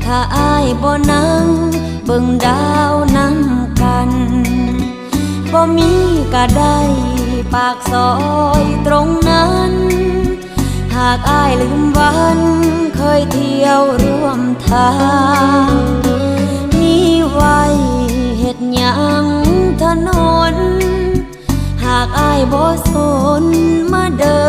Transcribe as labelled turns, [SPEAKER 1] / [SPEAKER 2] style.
[SPEAKER 1] ถ้าอ้ายบ่นั่งเบิ่งดาวนำกันบ่มีก็ได้ปากซอยตรงนั้นหากอ้ายลืมวันเคยเที่ยวร่วมทางมีไว้เฮ็ดหยังถนนหากอ้ายบ่สน